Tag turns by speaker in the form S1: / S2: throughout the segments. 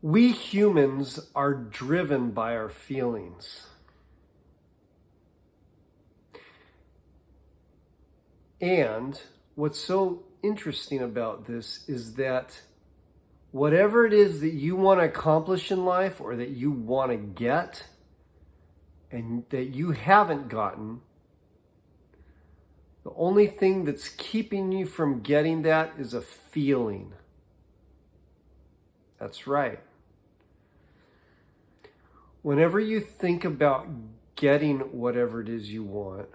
S1: We humans are driven by our feelings. And what's so interesting about this is that whatever it is that you want to accomplish in life or that you want to get and that you haven't gotten, the only thing that's keeping you from getting that is a feeling. That's right. Whenever you think about getting whatever it is you want,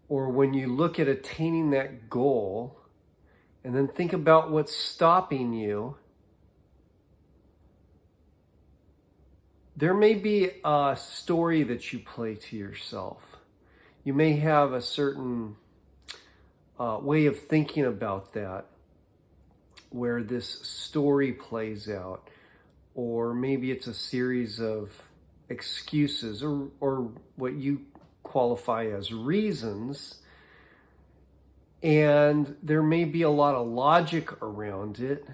S1: or when you look at attaining that goal, and then think about what's stopping you, there may be a story that you play to yourself. You may have a certain way of thinking about that, where this story plays out, or maybe it's a series of excuses or what you qualify as reasons, and there may be a lot of logic around it.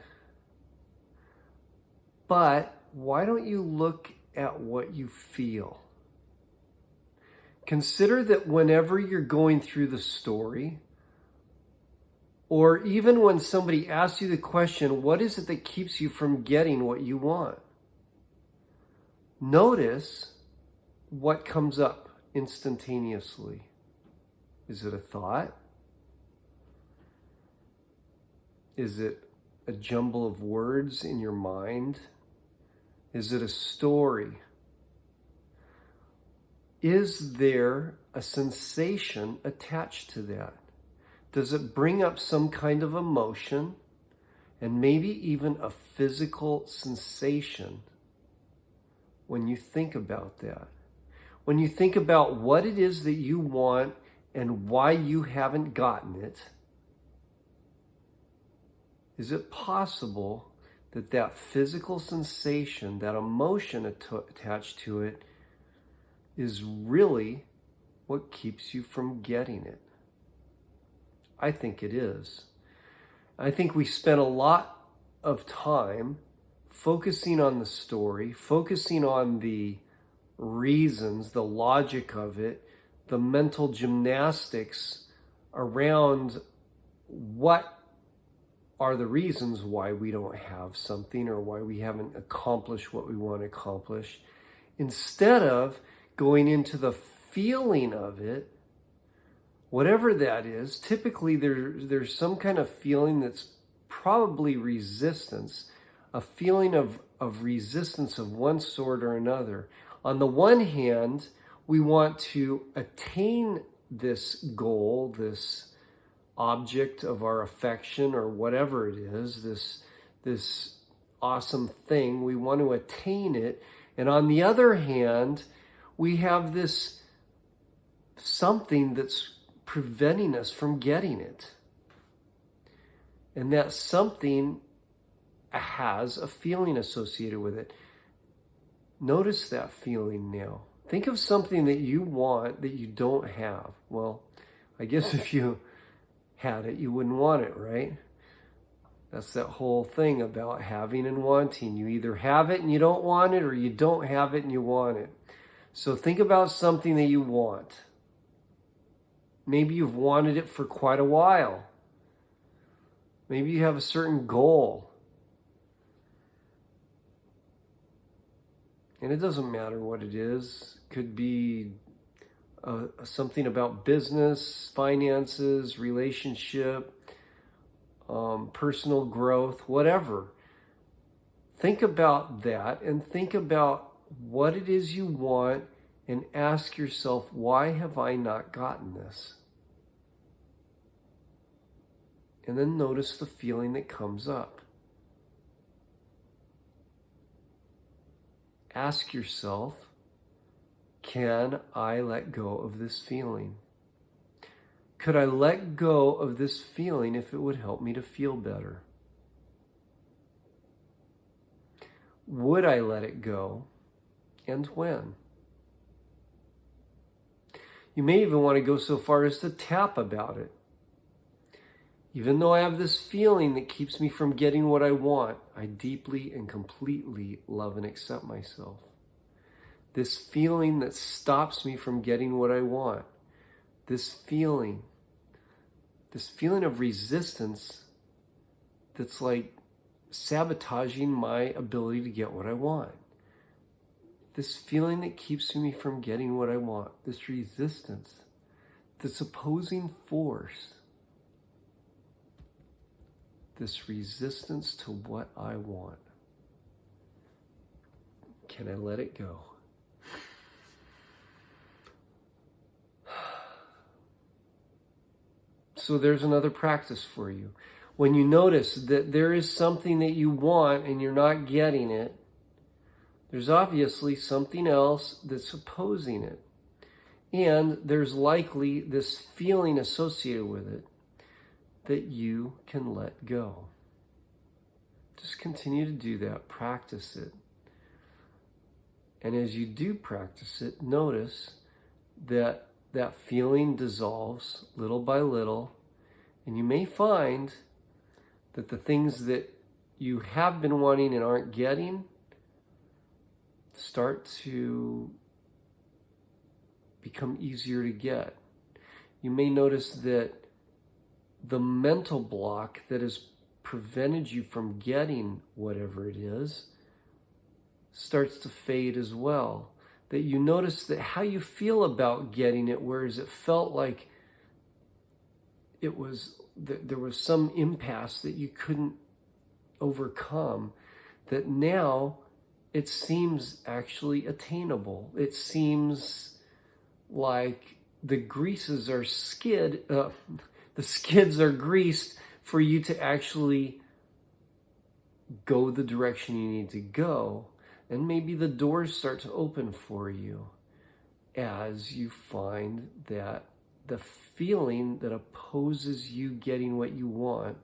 S1: But why don't you look at what you feel? Consider that whenever you're going through the story, or even when somebody asks you the question, what is it that keeps you from getting what you want? Notice what comes up instantaneously. Is it a thought? Is it a jumble of words in your mind? Is it a story? Is there a sensation attached to that? Does it bring up some kind of emotion and maybe even a physical sensation when you think about that? When you think about what it is that you want and why you haven't gotten it, is it possible that that physical sensation, that emotion attached to it, is really what keeps you from getting it? I think it is. I think we spend a lot of time focusing on the story, focusing on the reasons, the logic of it, the mental gymnastics around what are the reasons why we don't have something or why we haven't accomplished what we want to accomplish, instead of going into the feeling of it, whatever that is. Typically there's some kind of feeling that's probably resistance, a feeling of resistance of one sort or another. On the one hand, we want to attain this goal, this object of our affection or whatever it is, this awesome thing. We want to attain it. And on the other hand, we have this something that's preventing us from getting it. And that something has a feeling associated with it. Notice that feeling now. Think of something that you want that you don't have. Well, I guess if you had it, you wouldn't want it, right? That's that whole thing about having and wanting. You either have it and you don't want it, or you don't have it and you want it. So think about something that you want. Maybe you've wanted it for quite a while. Maybe you have a certain goal. And it doesn't matter what it is. It could be something about business, finances, relationship, personal growth, whatever. Think about that and think about what it is you want and ask yourself, why have I not gotten this? And then notice the feeling that comes up. Ask yourself, can I let go of this feeling? Could I let go of this feeling if it would help me to feel better? Would I let it go? And when? You may even want to go so far as to tap about it. Even though I have this feeling that keeps me from getting what I want, I deeply and completely love and accept myself. This feeling that stops me from getting what I want, this feeling of resistance that's like sabotaging my ability to get what I want. This feeling that keeps me from getting what I want, this resistance, this opposing force, this resistance to what I want. Can I let it go? So there's another practice for you. When you notice that there is something that you want and you're not getting it, there's obviously something else that's opposing it. And there's likely this feeling associated with it that you can let go. Just continue to do that. Practice it. And as you do practice it, notice that that feeling dissolves little by little. And you may find that the things that you have been wanting and aren't getting start to become easier to get. You may notice that the mental block that has prevented you from getting whatever it is starts to fade as well. That you notice that how you feel about getting it, whereas it felt like it was that there was some impasse that you couldn't overcome, that now it seems actually attainable. It seems like the greases are the skids are greased for you to actually go the direction you need to go. And maybe the doors start to open for you as you find that the feeling that opposes you getting what you want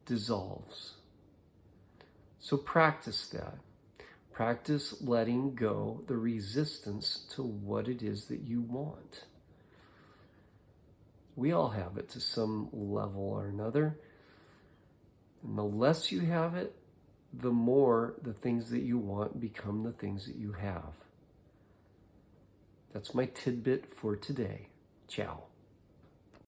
S1: dissolves. So practice that. Practice letting go the resistance to what it is that you want. We all have it to some level or another. And the less you have it, the more the things that you want become the things that you have. That's my tidbit for today. Ciao.